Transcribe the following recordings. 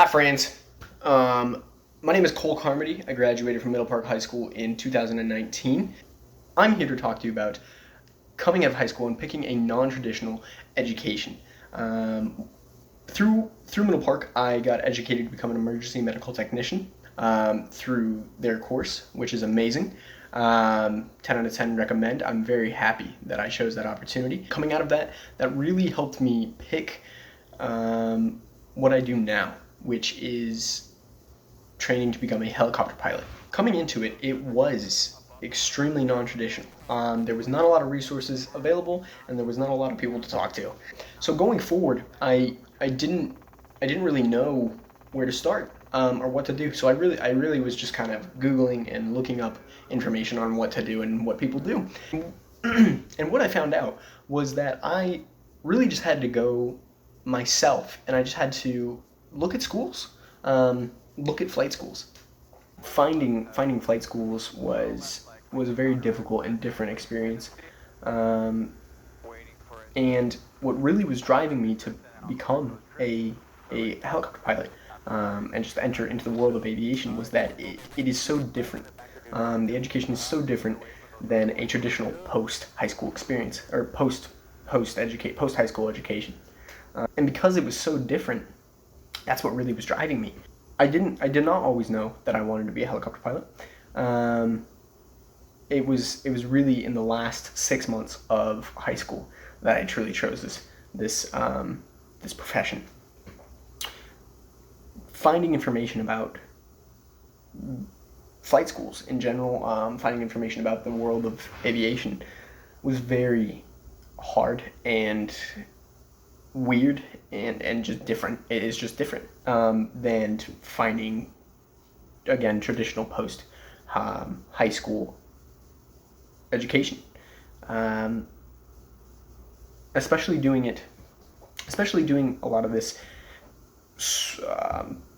Hi, friends. My name is Cole Carmody. I graduated from Middle Park High School in 2019. I'm here to talk to you about coming out of high school and picking a non-traditional education. Through Middle Park, I got educated to become an emergency medical technician through their course, which is amazing. 10 out of 10 recommend. I'm very happy that I chose that opportunity. Coming out of that really helped me pick what I do now, which is training to become a helicopter pilot. Coming into it, it was extremely non-traditional. There was not a lot of resources available, and there was not a lot of people to talk to. So going forward, I didn't really know where to start or what to do. So I really was just kind of Googling and looking up information on what to do and what people do. And what I found out was that I really just had to go myself, and I just had to look at schools, look at flight schools. Finding flight schools was a very difficult and different experience, um, and what really was driving me to become a helicopter pilot and just enter into the world of aviation was that it is so different. The education is so different than a traditional post high school experience or post high school education. And because it was so different, that's what really was driving me. I did not always know that I wanted to be a helicopter pilot. Um, it was really in the last 6 months of high school that I truly chose this profession. Finding information about flight schools in general, finding information about the world of aviation was very hard and weird and just different. It is just different than finding, again, traditional post high school education. Um, especially doing a lot of this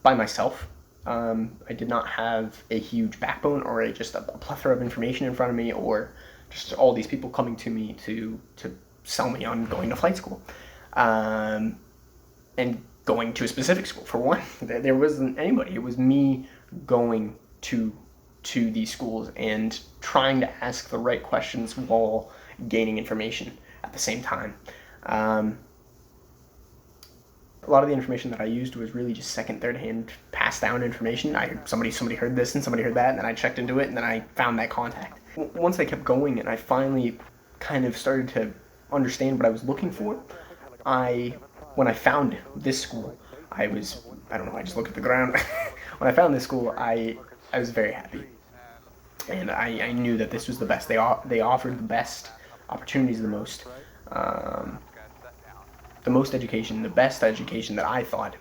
by myself. I did not have a huge backbone or just a plethora of information in front of me, or just all these people coming to me to sell me on going to flight school, and going to a specific school. For one, there wasn't anybody. It was me going to these schools and trying to ask the right questions while gaining information at the same time. A lot of the information that I used was really just second, third hand passed down information. Somebody heard this and somebody heard that, and then I checked into it, and then I found that contact. Once I kept going and I finally kind of started to understand what I was looking for, when I found this school, I don't know, I just looked at the ground. When I found this school, I was very happy, and I knew that this was the best. They offered the best opportunities, the most education, the best education that I thought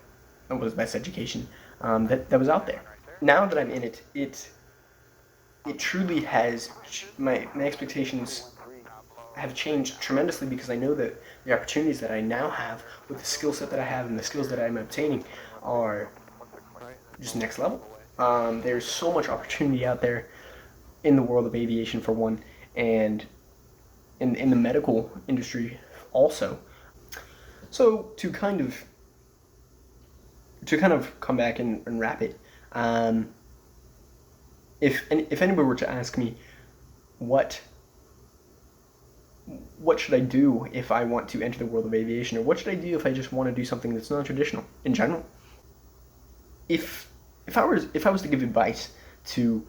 was the best education that was out there. Now that I'm in it, it truly has my expectations have changed tremendously, because I know that the opportunities that I now have with the skill set that I have and the skills that I'm obtaining are just next level. There's so much opportunity out there in the world of aviation, for one, and in the medical industry also. So to kind of come back and wrap it, if anybody were to ask me what should I do if I want to enter the world of aviation, or what should I do if I just want to do something that's non-traditional in general, if I was to give advice to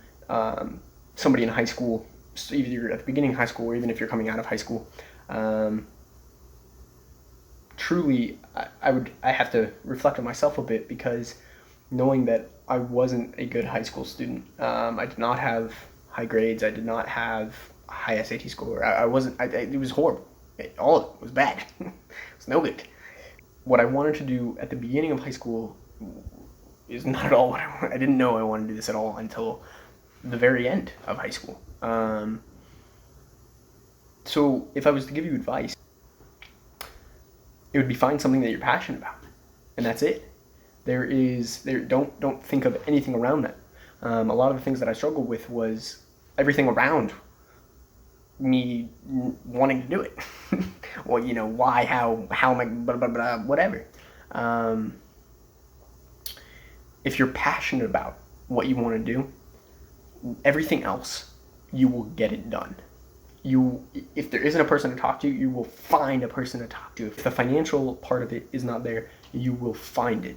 somebody in high school, so either you're at the beginning of high school or even if you're coming out of high school, truly, I have to reflect on myself a bit, because knowing that I wasn't a good high school student, I did not have high grades, I did not have a high SAT score. I wasn't. It was horrible. All of it was bad. It was no good. What I wanted to do at the beginning of high school is not at all what I didn't know I wanted to do this at all until the very end of high school. So if I was to give you advice, it would be find something that you're passionate about, and that's it. Don't think of anything around that. A lot of the things that I struggled with was everything around me wanting to do it. Well, why, how am I, blah, blah, blah, whatever. if you're passionate about what you want to do, everything else, you will get it done. If there isn't a person to talk to, you will find a person to talk to. If the financial part of it is not there, you will find it.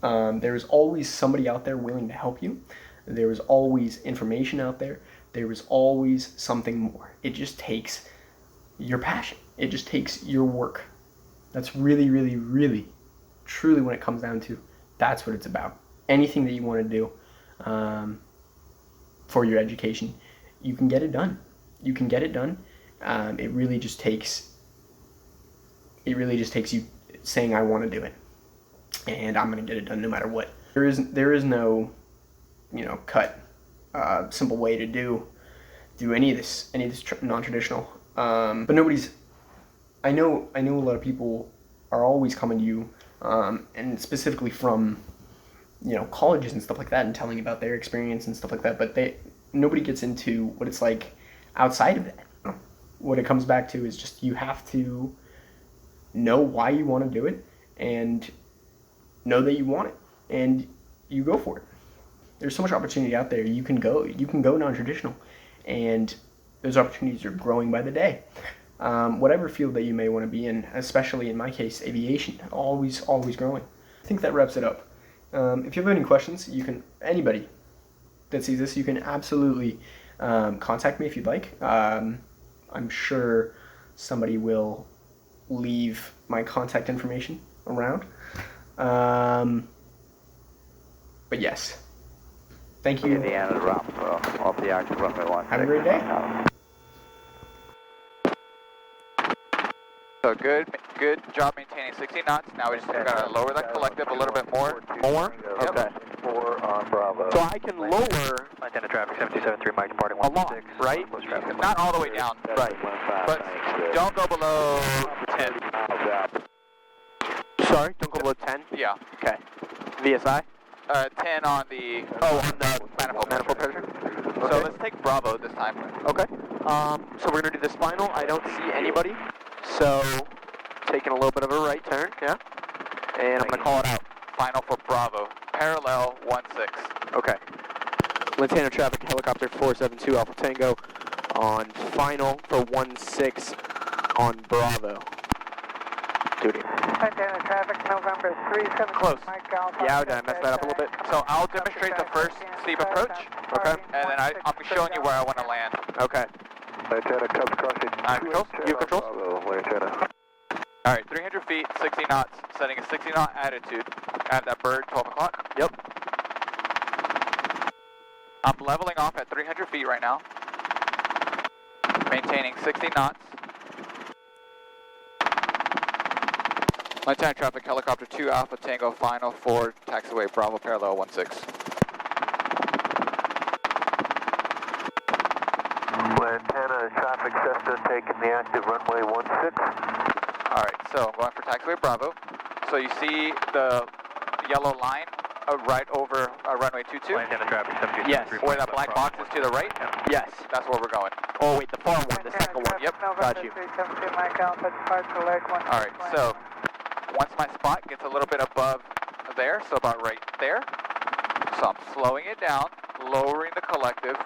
There is always somebody out there willing to help you. There is always information out there. There is always something more. It just takes your passion. It just takes your work. That's really, really, really, truly when it comes down to, that's what it's about. Anything that you want to do for your education, you can get it done. You can get it done. It really just takes you saying, I want to do it, and I'm going to get it done no matter what. There is no, cut, simple way to do any of this non-traditional. But nobody's. I know a lot of people are always coming to you, and specifically from, colleges and stuff like that, and telling about their experience and stuff like that. But nobody gets into what it's like outside of that. What it comes back to is just, you have to know why you want to do it, and know that you want it, and you go for it. There's so much opportunity out there. You can go non-traditional, and those opportunities are growing by the day. Whatever field that you may want to be in, especially in my case, aviation, always growing. I think that wraps it up. If you have any questions, anybody that sees this, you can absolutely contact me if you'd like. I'm sure somebody will leave my contact information around. But yes, thank you. Indiana to Rockville, off the active runway 16. Have a great day. So good job maintaining 60 knots. Now we just gotta lower that collective a little bit more. More? Yep. Okay. 4 on Bravo. So I can lower Antenna traffic 773, Mike departing a lot, 16. right? Not all the way down, Right. but don't go below 10. Sorry, don't go below 10? Yeah. Okay. VSI? 10 on the manifold pressure. Okay. So let's take Bravo this time. Okay. So we're gonna do this final. I don't see anybody. So taking a little bit of a right turn, yeah. And I'm gonna call it out. Final for Bravo. Parallel 16. Okay. Lantana traffic helicopter 472 Alpha Tango on final for 16 on Bravo. Duty. Lantana traffic November 37. Close. Mike Alpha. Yeah, did I mess that up a little bit? So I'll demonstrate the first steep approach. Okay. And then I'm showing you where I want to land. Okay. Lantana Cubs crossing. Controls? You controls? Bravo, Lantana. Alright, 300 feet, 60 knots, setting a 60 knot attitude. I have that bird, 12 o'clock. Yep. I'm leveling off at 300 feet right now. Maintaining 60 knots. Lantana traffic, helicopter 2 Alpha Tango, final for taxiway Bravo parallel 16. Lantana traffic Cessna taking the active runway 16. Alright, so I'm going for taxiway Bravo. So you see the yellow line right over runway 22? Lantana traffic 723. Yes. Where that black box is to the right? Yes. That's where we're going. Oh wait, the far one, the second one. Yep. Got you. 372 Mike Alpha, departure leg 16. Alright, so once my spot gets a little bit above there, so about right there, so I'm slowing it down, lowering the collective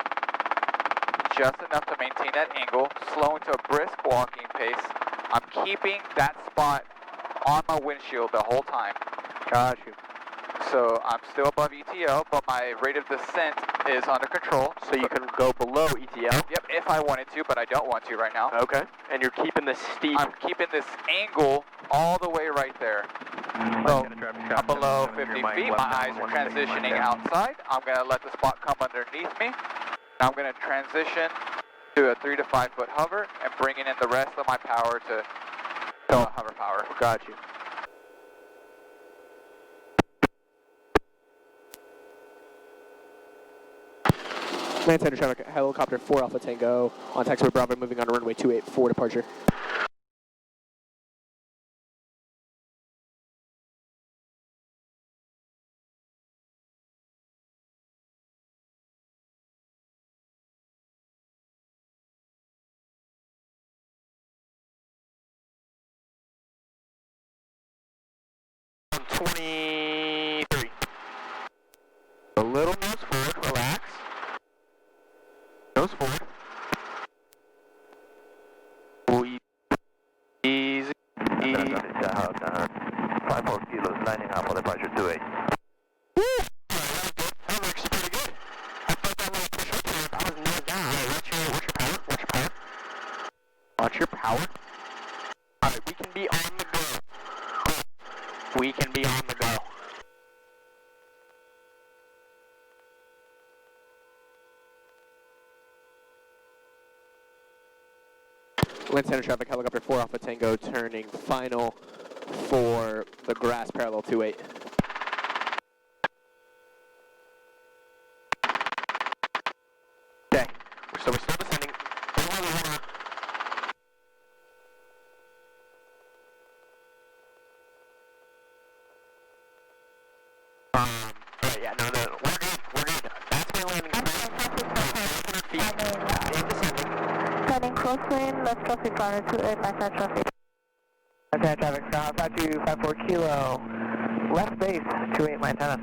just enough to maintain that angle, slowing to a brisk walking pace. I'm keeping that spot on my windshield the whole time. Got you. So I'm still above ETL, but my rate of descent is under control. So you can go below ETL? Yep, if I wanted to, but I don't want to right now. Okay. And you're keeping this steep? I'm keeping this angle all the way right there. So I'm below 50 feet, my eyes are transitioning outside. I'm going to let the spot come underneath me. I'm going to transition to a 3 to 5 foot hover and bringing in the rest of my power to hover power. Got you. Lantana traffic helicopter 4 Alpha Tango on taxiway Bravo, moving on to runway 28 for departure. departure 28. That works pretty good. I felt that little push up there. I was nose down. Hey, what's your power? What's your power? Alright, we can be on the go. We can be on the go. Wind center traffic, helicopter 4 Alpha Tango, turning final for the grass parallel 28. Okay, so we're still descending. Right, yeah, no, we're good. That's my landing feet. And descending. Turning close lane, left traffic runner 28, left side traffic. Left side traffic, stop, 5254 kilo. Left base, 28, my antenna.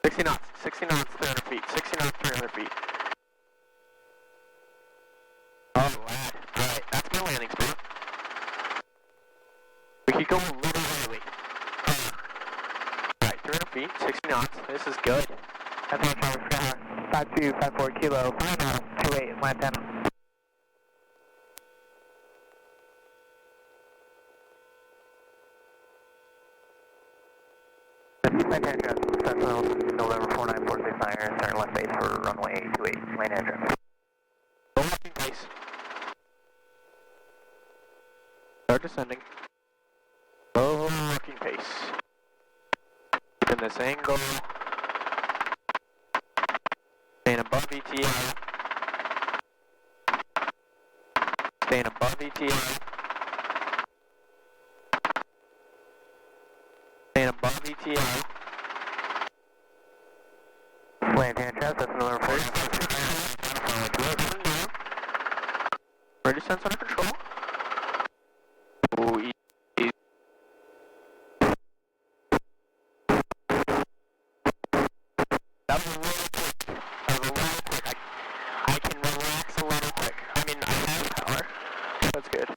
Sixty knots, 300 feet. 60 knots, 300 feet. Oh, lad. Alright, that's my landing spot. We could go a little early. Alright, 300 feet, 60 knots. This is good. Left side traffic, skyhawk, 5254 kilo, 28, my antenna. My antenna, Sentinel, November 49469, turn left base for runway 28, main entrance. Go working pace. Start descending. Go working pace. In this angle. Staying above ETA. Staying above ETA. Staying above ETA. Land hand chest, that's another 4. Ready to sense under control. Ooh, that was a little quick. I can relax a little quick. I mean, I have power. That's good.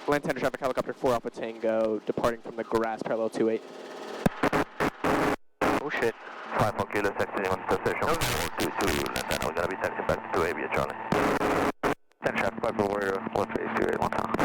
Land tender traffic, helicopter 4 Alpha Tango, departing from the grass parallel 28. Oh shit. 54 kilo, taxiing on the station. 422, and then we're gonna be taxiing back to 2A via Charlie. 10 traffic, Piper Warrior, left base 28, 1 time.